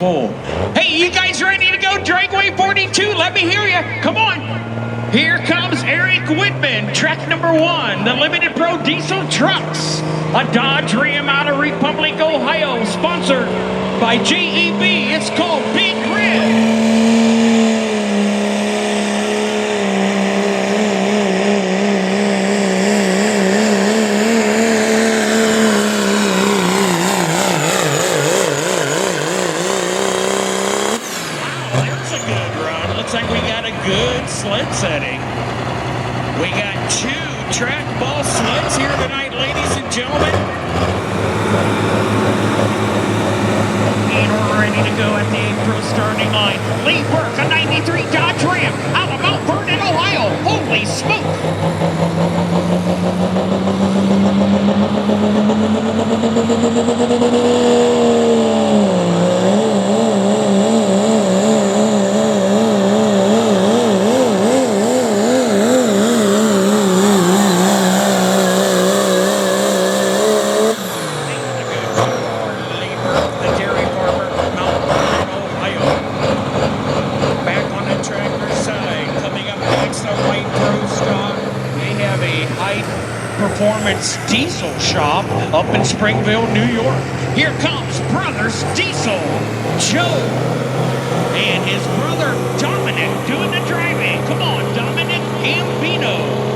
Hey, you guys ready to go? Dragway 42, let me hear you. Come on. Here comes Eric Whitman, track number 1, the Limited Pro Diesel Trucks. A Dodge Ram out of Republic, Ohio, sponsored by JEB. It's called Big Red. Looks like we got a good sled setting. We got 2 track ball sleds here tonight, ladies and gentlemen. And we're ready to go at the April starting line. Lee Burke, a 93 Dodge Ram out of Mount Vernon, Ohio. Holy smoke! Performance Diesel Shop up in Springville, New York. Here comes Brothers Diesel, Joe, and his brother Dominic doing the driving. Come on, Dominic Gambino.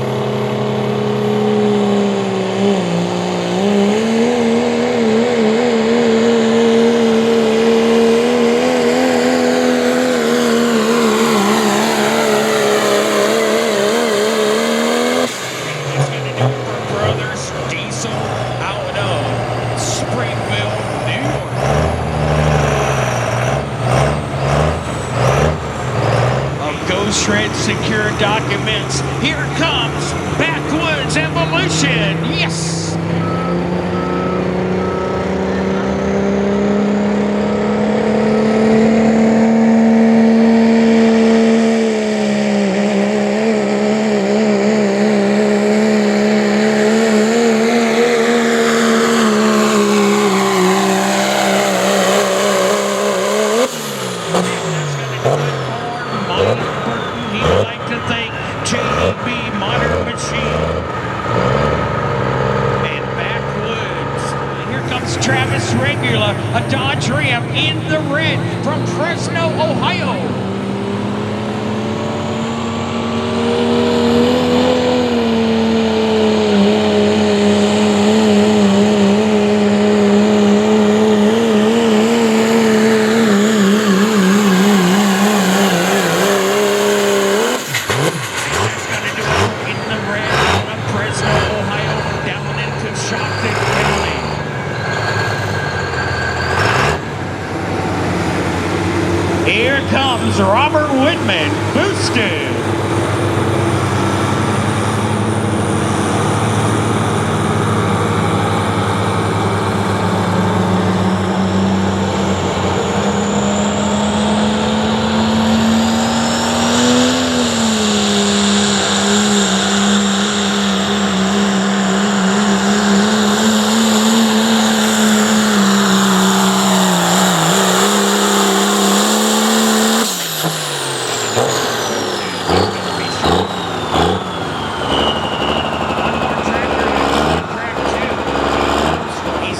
Shred secure documents. Here comes Backwoods Evolution. Yes. JEB Modern Machine and Backwoods. And here comes Travis Regula, a Dodge Ram in the red from Fresno, Ohio. Here comes Robert Whitman, boosted.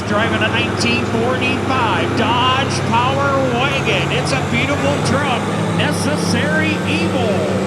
Driving a 1945 Dodge Power Wagon. It's a beautiful truck. Necessary Evil.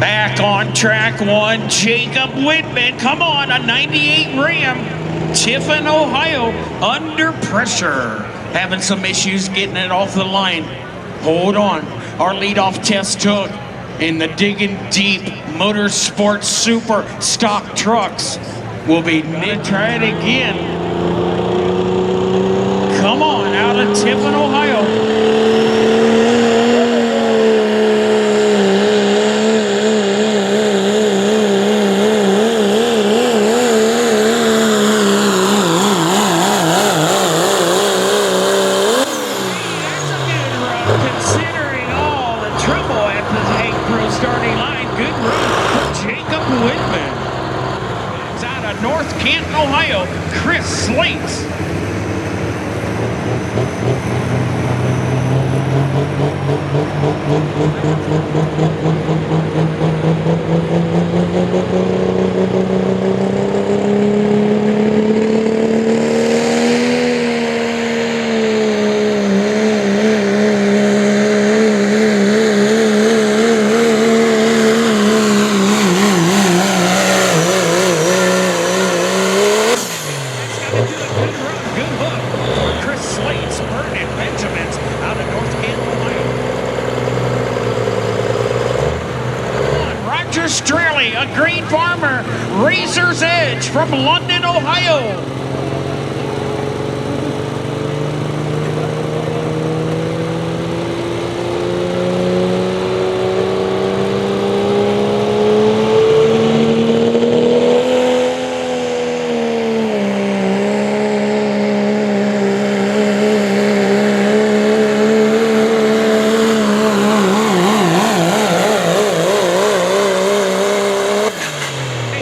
Back on track 1, Jacob Whitman. Come on, a 98 Ram, Tiffin, Ohio, under pressure. Having some issues getting it off the line. Hold on. Our leadoff test took in the Digging Deep Motorsports Super Stock Trucks. We'll be try it again. Come on, out Tiffin, Ohio. Considering all the trouble at the Hank Pro starting line, good run for Jacob Whitman. It's out of North Canton, Ohio, Chris Slates. A green farmer, Razor's Edge from London, Ohio.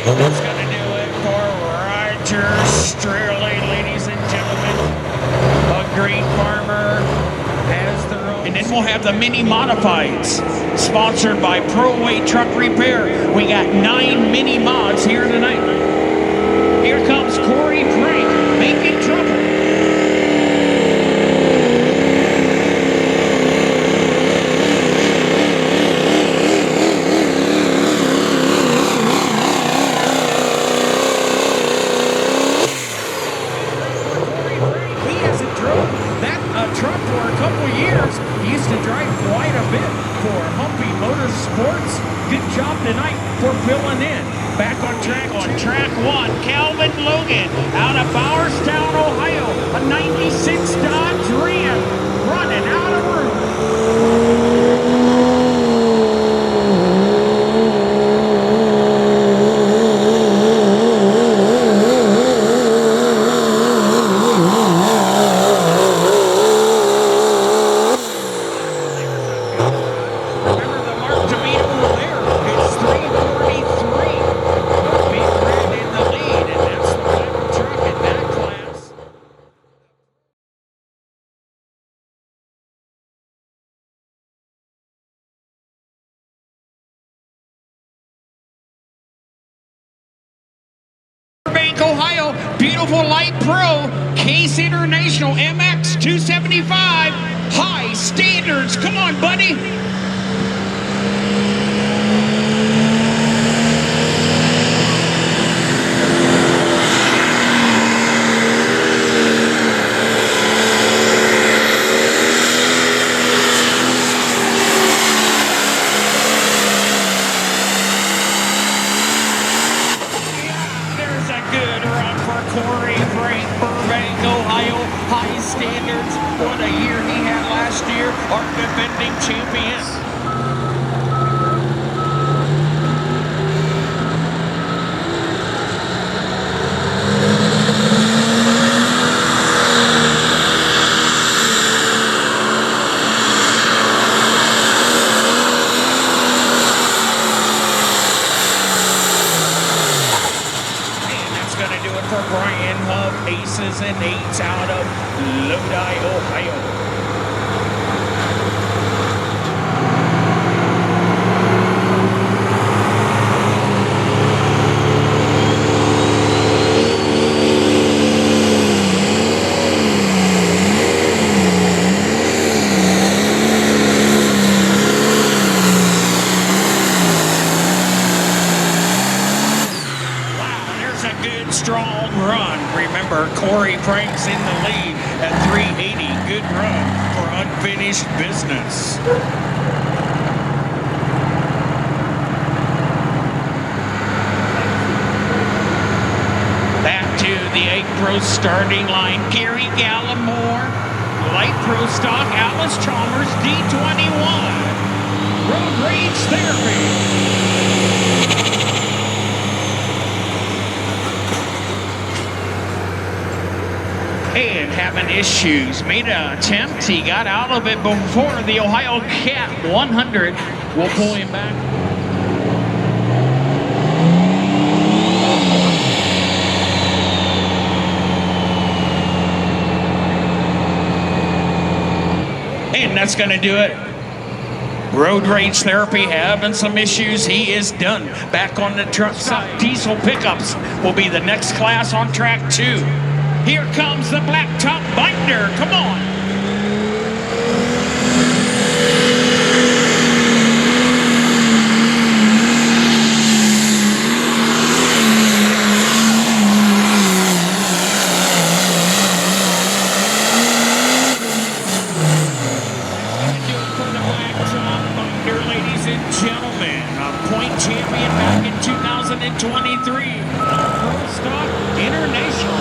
That's going to do it for Roger Straley, ladies and gentlemen. A green farmer has their own. And then we'll have the mini modifieds, sponsored by ProWay Truck Repair. We got 9 mini mods here tonight. Here comes Corey Frank making trouble. Truck for a couple years. He used to drive quite a bit for Humpy Motorsports. Good job tonight for filling in. Back on track 1, Calvin Logan out of Bowerstown, Ohio. A 96 Dodge Ram running out of room. Ohio, beautiful light pro, Case International MX 275, high standards. Come on, buddy. Corey Frank, Burbank, Ohio, high standards. What a year he had last year, our defending champion. For Brian Hub, aces and eights out of Lodi, Ohio. Strong run. Remember, Corey Frank's in the lead at 380. Good run for unfinished business. Back to the 8 Pro starting line. Gary Gallimore, light crew stock, Alice Chalmers, D21. Road Rage Therapy. And having issues. Made an attempt. He got out of it before the Ohio Cat 100. We'll pull him back. And that's going to do it. Road Rage Therapy having some issues. He is done. Back on the truck side. Diesel pickups will be the next class on track 2. Here comes the Blacktop Binder. Come on. Gentlemen, a point champion back in 2023. Stock International.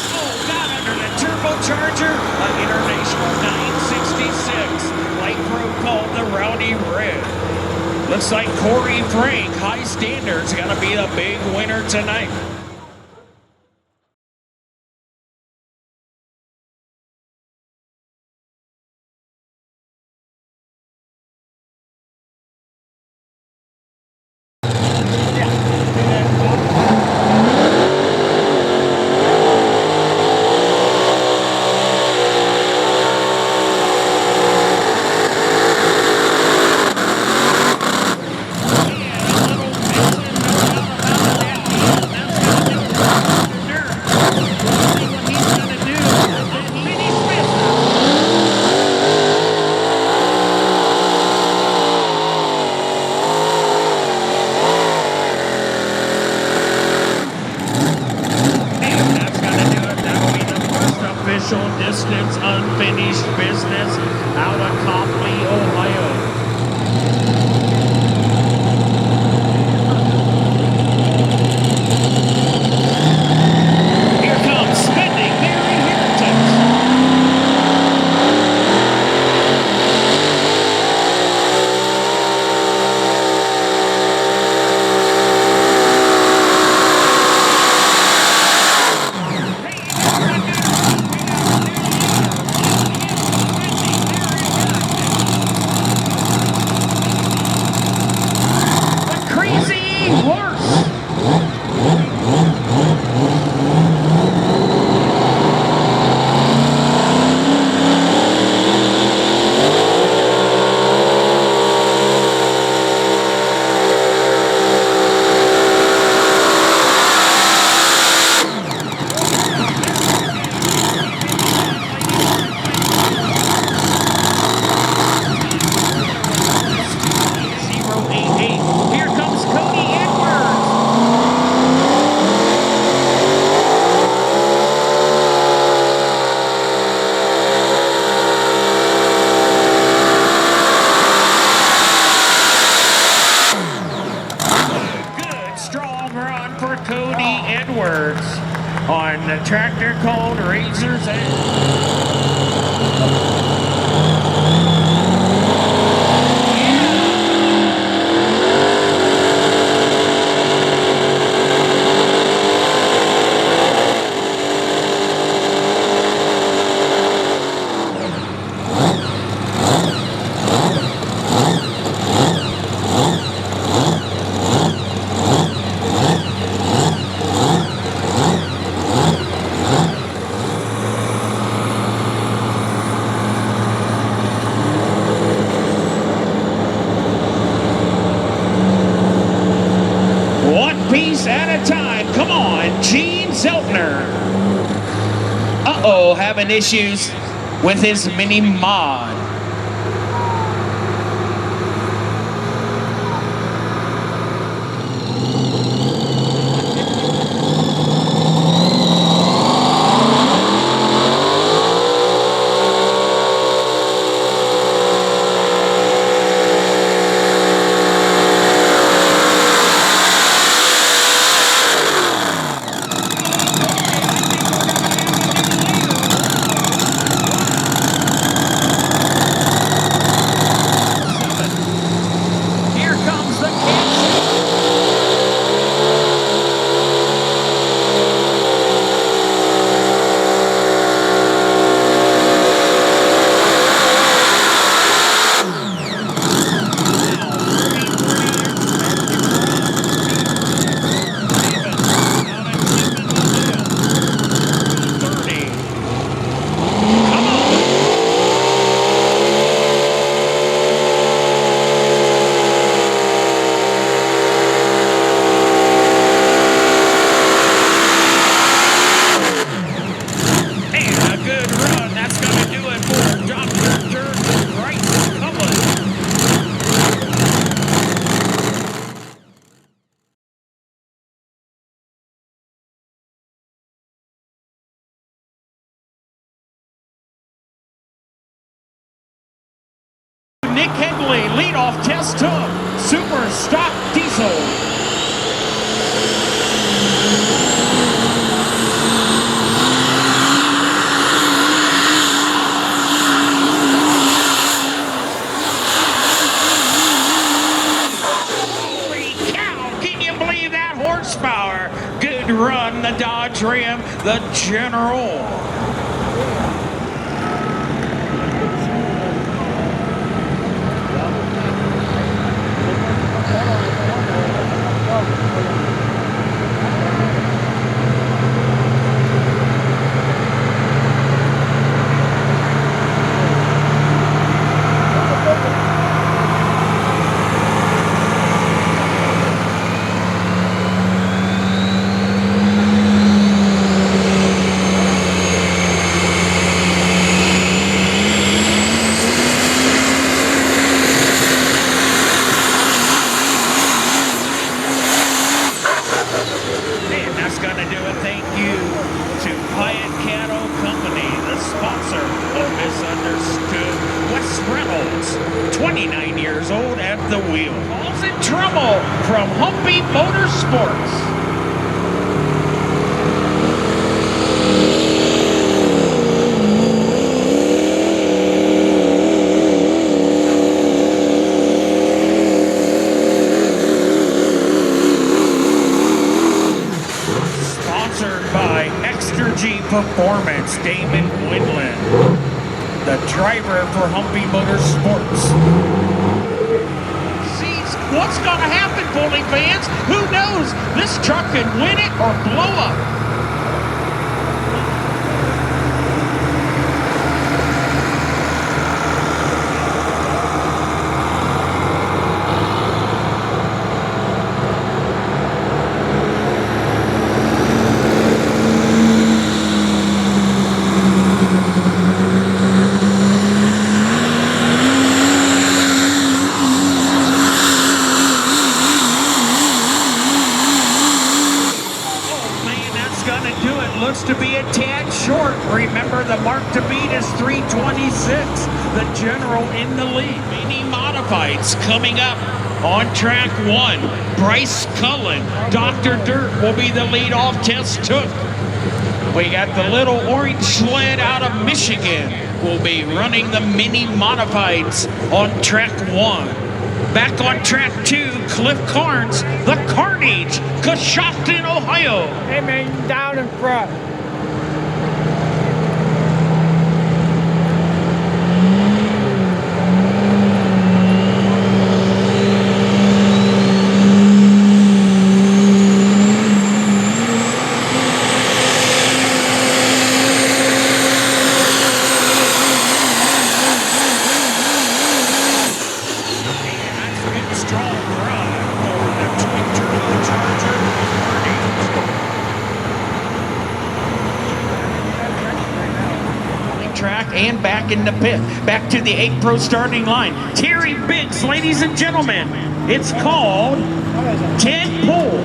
Oh, got under the turbocharger, an International 966. Light Pro called the Rowdy Red. Looks like Corey Frank, High Standards, going to be the big winner tonight. Distance unfinished business out of Copley, Ohio. Here comes Spending Their Inheritance. On the tractor called Razor's Edge. At a time. Come on, Gene Zeltner. Uh-oh, having issues with his mini mod. Headley leadoff test took. Super stock diesel. Horsepower. Good run, the Dodge Ram, the General. From Humpy Motorsports. Sponsored by Extra G Performance, Damon Winland, the driver for Humpy Motorsports. What's going to happen, bowling fans? Who knows? This truck could win it or blow up. Looks to be a tad short. Remember, the mark to beat is 326. The General in the lead. Mini modifieds coming up on track 1. Bryce Cullen, Dr. Dirt will be the lead-off test took. We got the little orange sled out of Michigan. Will be running the mini modifieds on track 1. Back on track 2, Cliff Carnes, the Carnage, Coshocton, Ohio. Hey man, down in front. And back in the pit, back to the 8 Pro starting line. Terry Biggs, ladies and gentlemen. It's called 10 Pull.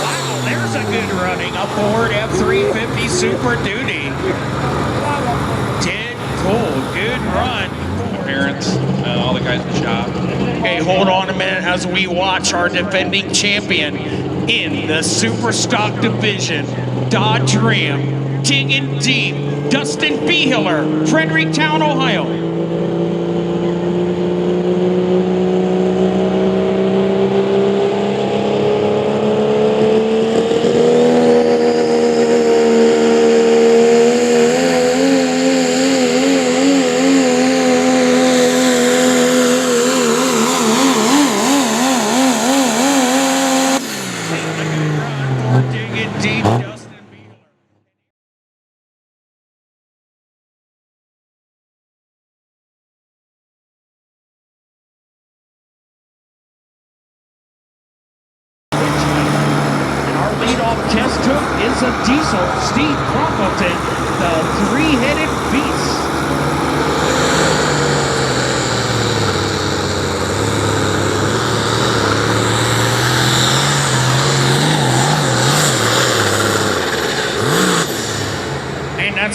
Wow, there's a good running. A Ford F-350 Super Duty. Good run. Parents, all the guys in the shop. Okay, hold on a minute as we watch our defending champion in the Super Stock Division, Dodge Ram, digging deep, Dustin Beehiller, Fredericktown, Ohio. Test took is a diesel, Steve Crockleton, the three-headed beast.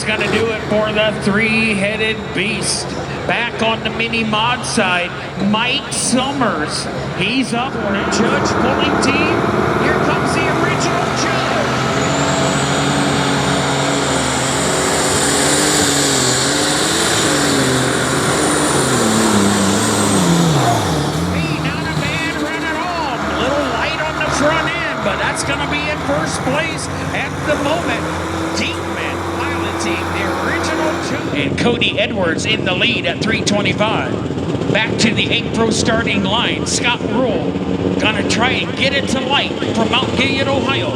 that's going to do it for the three-headed beast. Back on the mini mod side, Mike Summers. He's up on a Judge pulling team. Here comes the original Judge. Hey, not a bad run at all. A little light on the front end, but that's going to be in first place at the moment. Deepman piloting the original Judge. And Cody Edwards in the lead at 325. Back to the 8 Pro starting line. Scott Rule gonna try and get it to light from Mount Gilead, Ohio.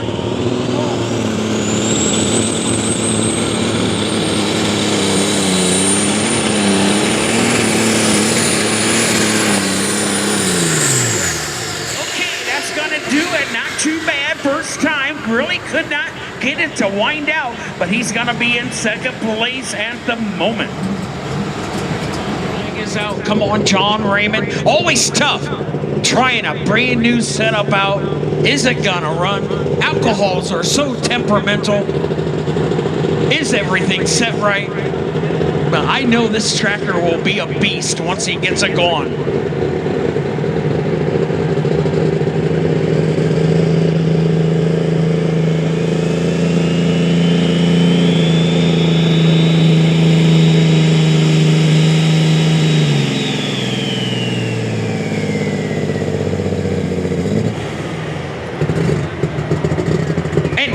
Okay, that's gonna do it. Not too bad. First time. Really could not get it to wind out, but he's gonna be in second place at the moment. Out. Come on, John Raymond. Always tough trying a brand new setup out. Is it gonna run? Alcohols are so temperamental. Is everything set right? But I know this tracker will be a beast once he gets it going.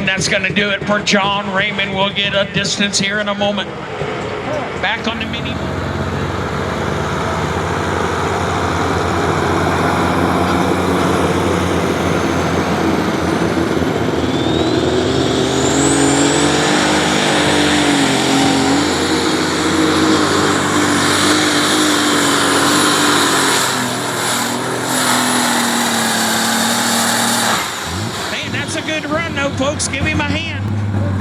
That's going to do it for John Raymond. We'll get a distance here in a moment. Back on the mini. Folks, give him a hand.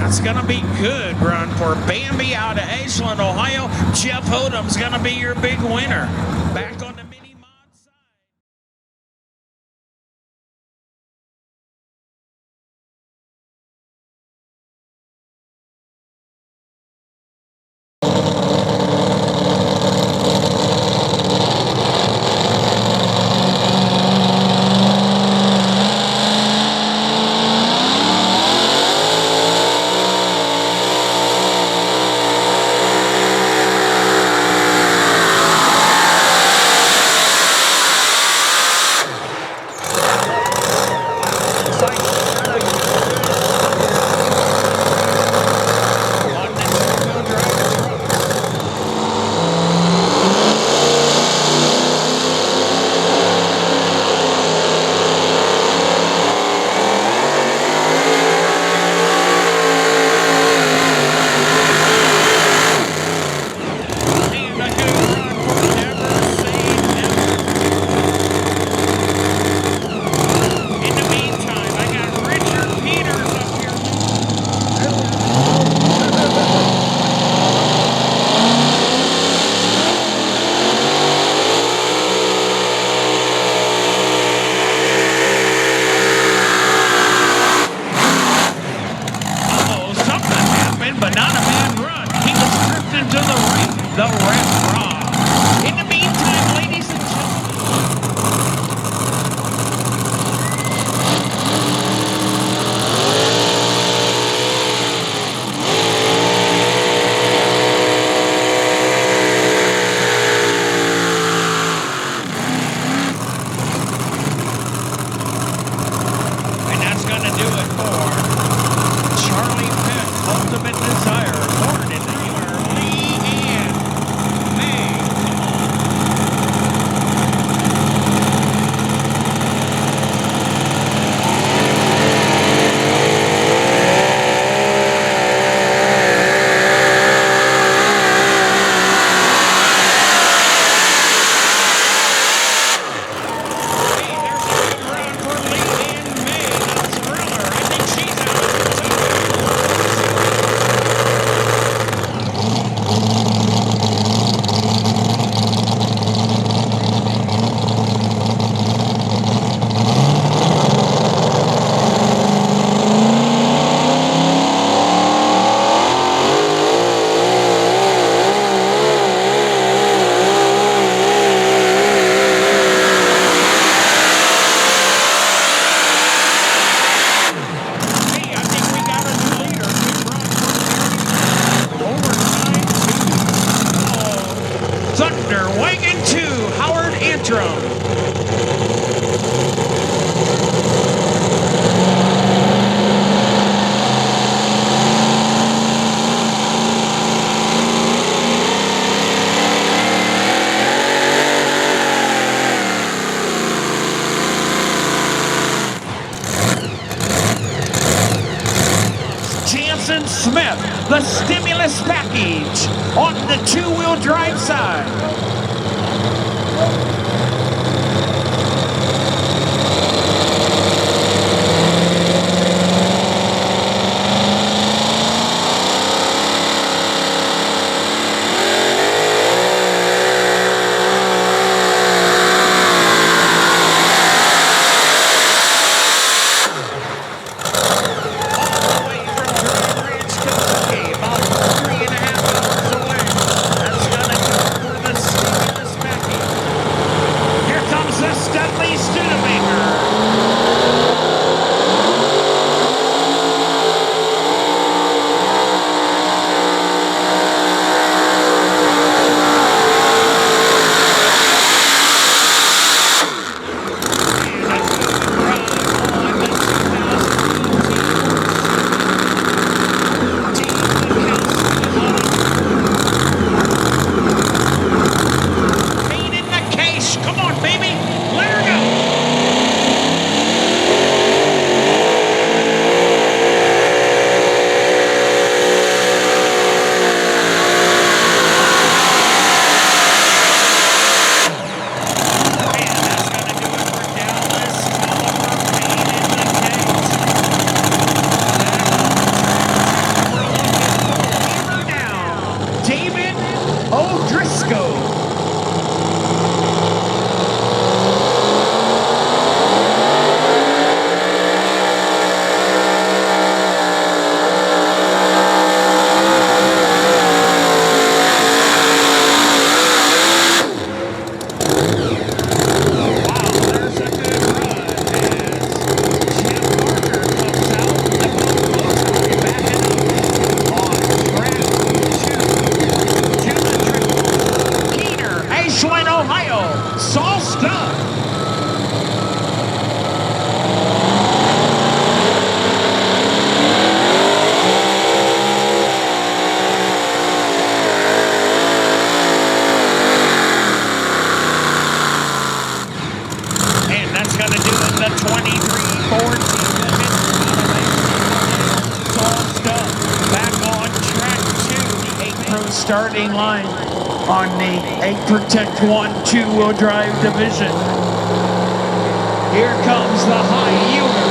That's gonna be good run for Bambi out of Ashland, Ohio. Jeff Hodom's gonna be your big winner. Back on the mini mod side. spectrum. Jansen Smith, the stimulus package on the two-wheel drive side. Starting line on the 8 Protect 1 two-wheel drive division. Here comes the high yielder.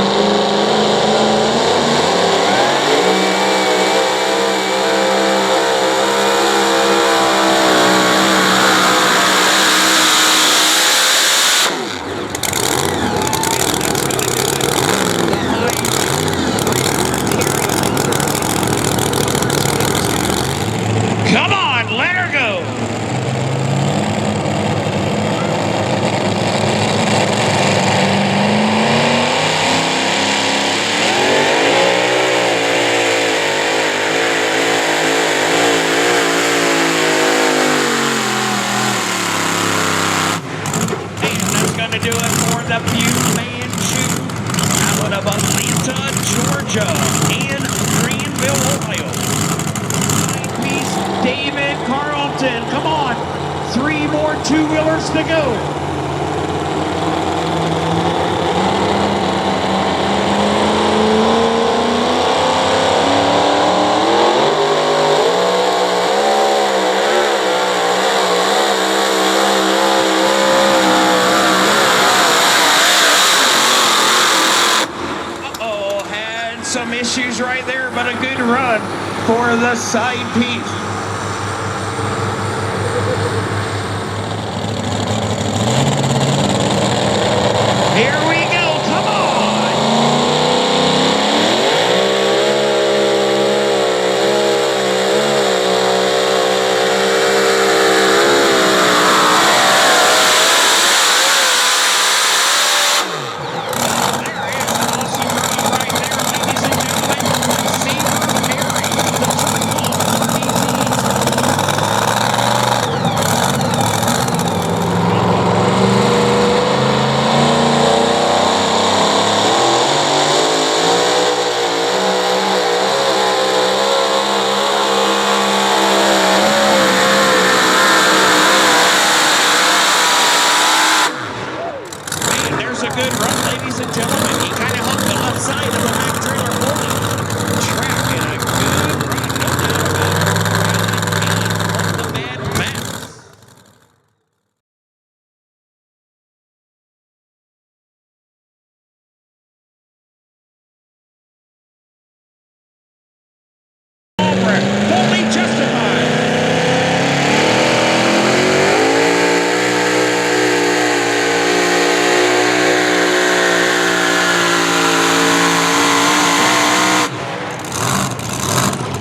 Come on, let her go. And that's going to do it for the Few-Man Shoot out of Atlanta, Georgia, and Greenville, Ohio. David Carlton, come on. 3 more two-wheelers to go. Uh-oh, had some issues right there, but a good run for the side piece. Here we go, come on! There is an awesome run right there, ladies and gentlemen. Receiver Perry, the 21 DZ a good run, ladies and gentlemen. He kind of hung the left side of the Mack trailer pulling track in a good run. No doubt about it. On the Mad Max. Fully justified.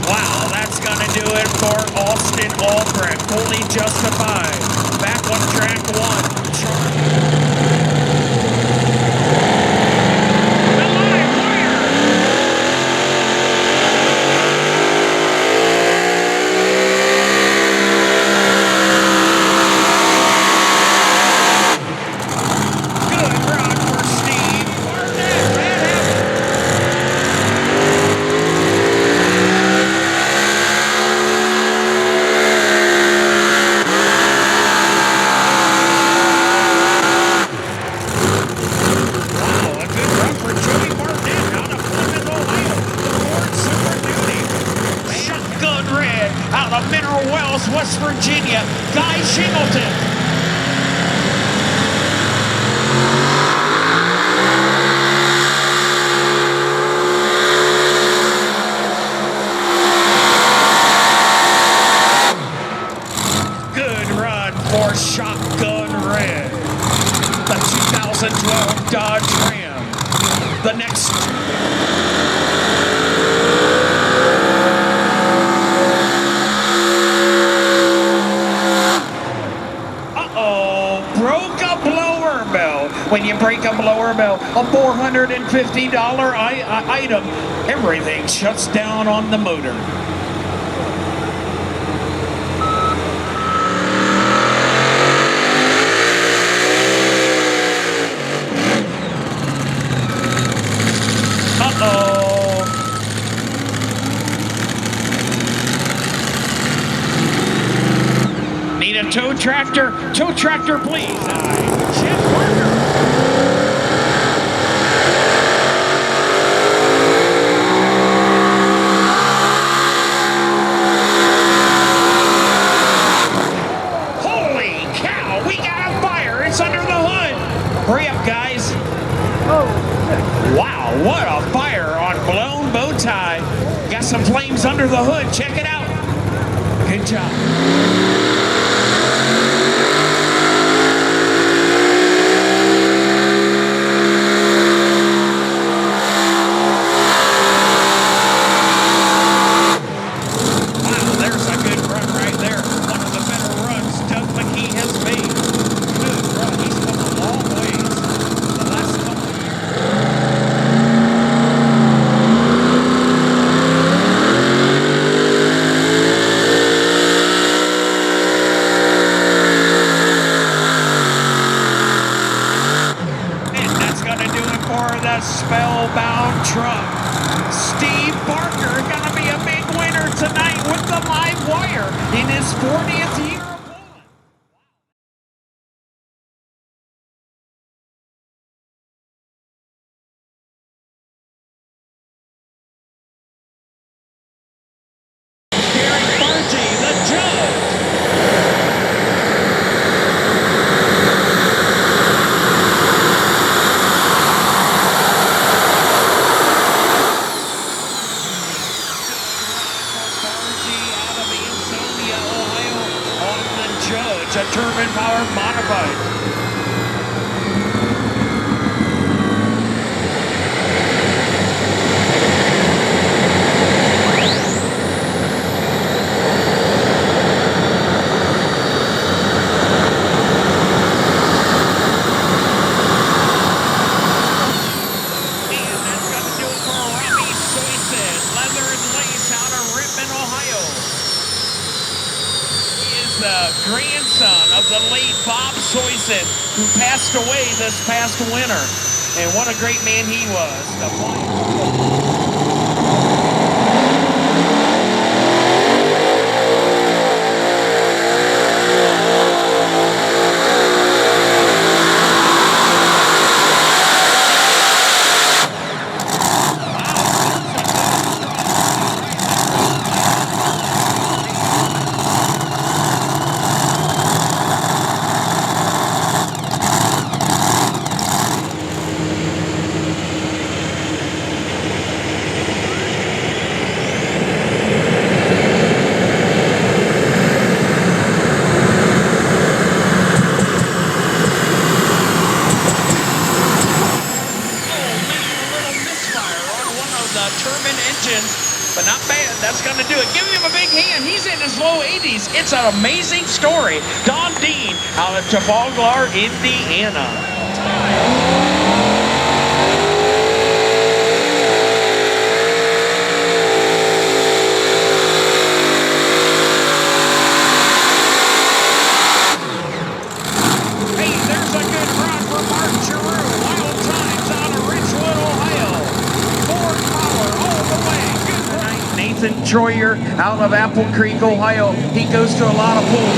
Wow, that's gonna do it for Austin Albrecht. Fully justified. Back on track one. The live wire. Good run for Steve Barnett. That happened. Wow, a good run for Joey Barnett out of Plymouth, Ohio. The Ford Super Duty. Shotgun red out of Mineral Wells, West Virginia. Guy Shingleton. Good run for Shotgun Red. The 2012 Dodge Ram. The next. Uh-oh, broke a blower bell. When you break a blower bell, a $450 item, everything shuts down on the motor. Uh-oh. Need a tow tractor? Tow tractor, please. Chip Parker. Holy cow, we got a fire. It's under the hood. Hurry up, guys. Wow, what a fire on Blown Bow Tie. Got some flames under the hood. Check it out. Good job. Wow, there's a good run right there. One of the better runs Doug McKee has made. Good run. He's come a long ways the last couple of years. And that's going to do it for the Spellbound truck. Steve Barker going to be a big winner tonight with the live wire in his 40th year of pulling. Gary Bargy, the judge. Bargy out of Ansonia, Ohio, on the judge, a turbine-powered modified. And that's going to do it for Robbie Soyson, leather and lace out of Rittman, Ohio. He is the grandson of the late Bob Soyson, who passed away this past winter. And what a great man he was. The but not bad. That's going to do it. Give him a big hand. He's in his low 80s. It's an amazing story. Don Dean out of Trafalgar, Indiana. Troyer out of Apple Creek, Ohio. He goes to a lot of pools.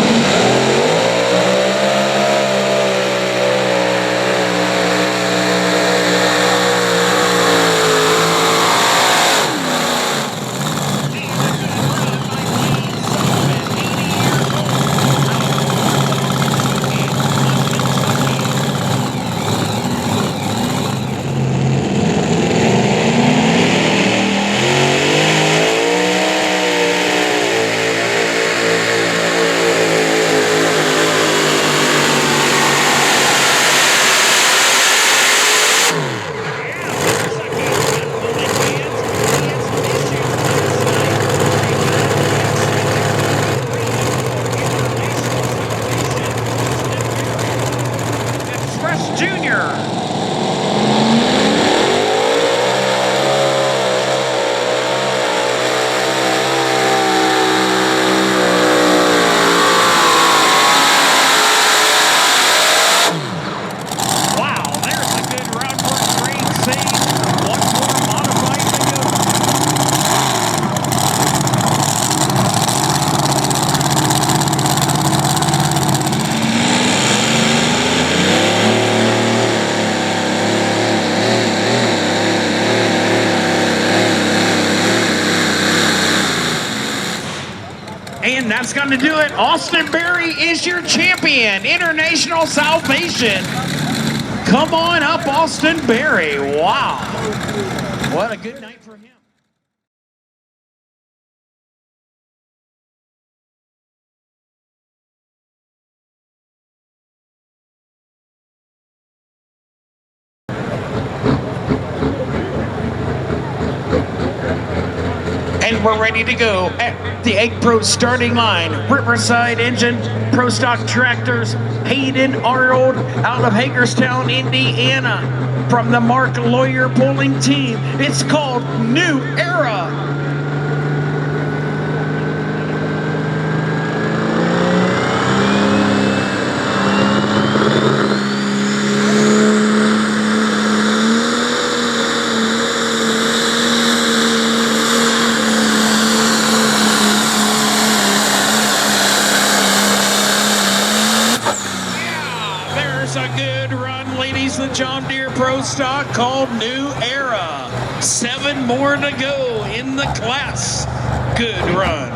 And that's going to do it. Austin Berry is your champion. International Salvation. Come on up, Austin Berry. Wow. What a good night for him. And we're ready to go at the Egg Pro starting line. Riverside Engine, Pro Stock Tractors, Hayden Arnold out of Hagerstown, Indiana. From the Mark Lawyer Pulling Team, it's called New Era. The John Deere Pro Stock called New Era. 7 more to go in the class. Good run.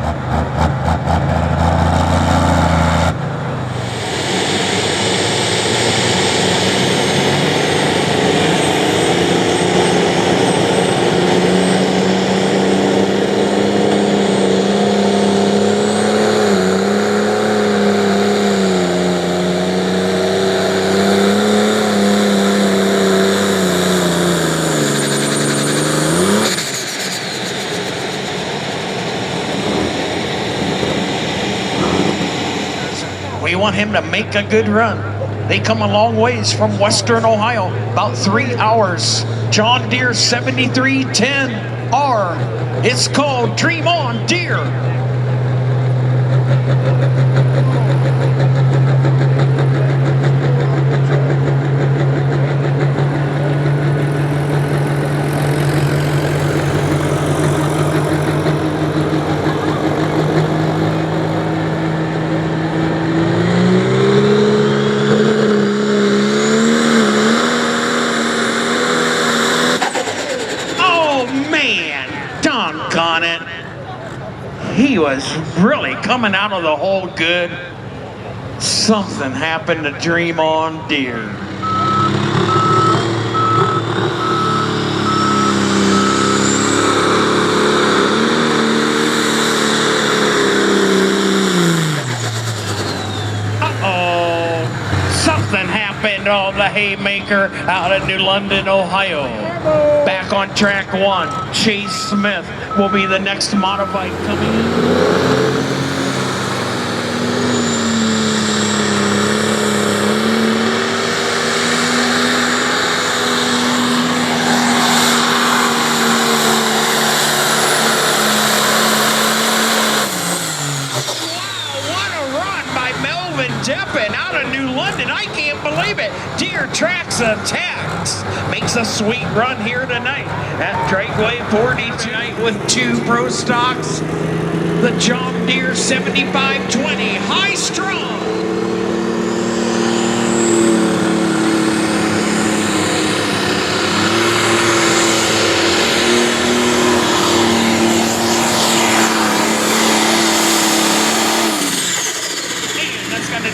We want him to make a good run. They come a long ways from Western Ohio, about 3 hours. John Deere 7310R. It's called Dream On Deere. He was really coming out of the hole good. Something happened to Dream On Deere. Uh-oh. Something happened. happened on the Haymaker out of New London, Ohio. Back on track 1, Chase Smith will be the next modified coming in. Out of New London, I can't believe it. Deer Tracks Attacks makes a sweet run here tonight at Dragway 40 tonight with 2 pro stocks. The John Deere 7520 High Strong.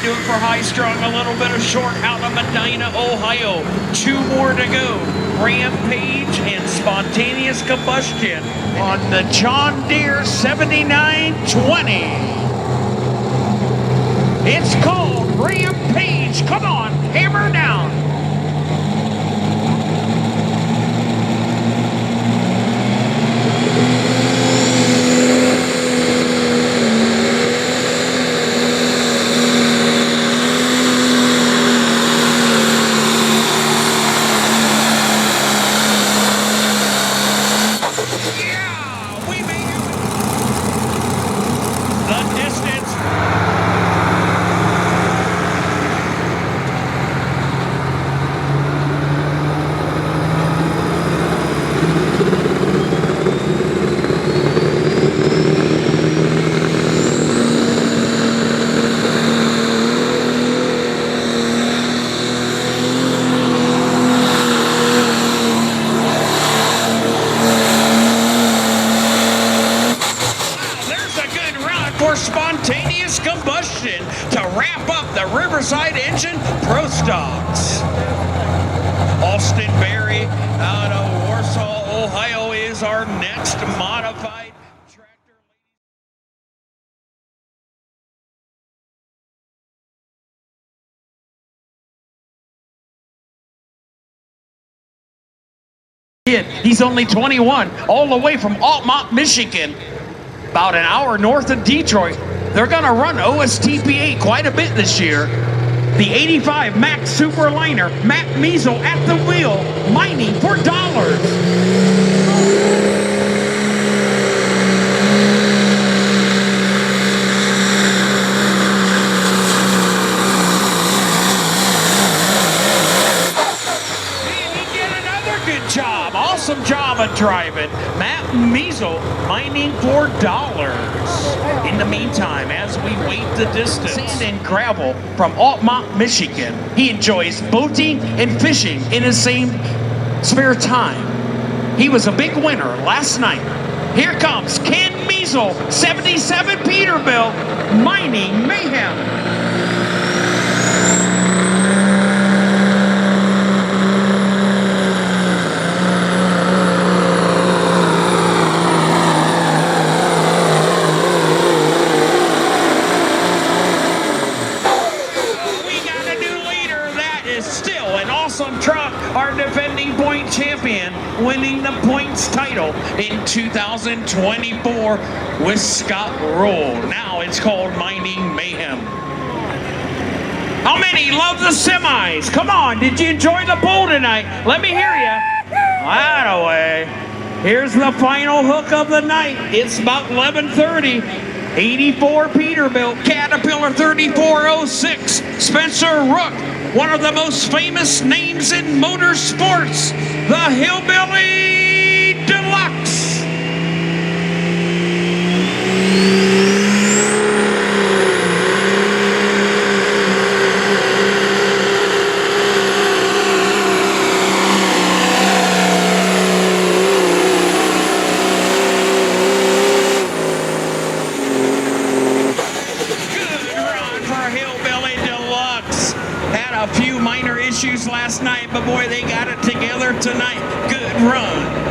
Do it for High Strong, a little bit of short out of Medina, Ohio. 2 more to go. Rampage and Spontaneous Combustion on the John Deere 7920. It's called Rampage. Come on, hammer down. Spontaneous Combustion to wrap up the Riverside Engine Pro Stocks. Austin Berry out of Warsaw, Ohio is our next modified tractor. He's only 21, all the way from Altamont, Michigan. About an hour north of Detroit. They're going to run OSTPA quite a bit this year. The 85 Max Superliner, Matt Measle at the wheel, mining for dollars. Job, awesome job of driving. Matt Measle mining for dollars. In the meantime, as we wait the distance, sand and gravel from Altamont, Michigan. He enjoys boating and fishing in his same spare time. He was a big winner last night. Here comes Ken Measle, 77 Peterbilt, mining mayhem. Truck, our defending point champion, winning the points title in 2024 with Scott Roll. Now it's called Mining Mayhem. How many love the semis? Come on, did you enjoy the poll tonight? Let me hear you. That away. Here's the final hook of the night. It's about 11:30. 84 Peterbilt, Caterpillar 3406, Spencer Rook, one of the most famous names in motorsports, the Hillbilly Deluxe. A few minor issues last night, but boy, they got it together tonight. Good run.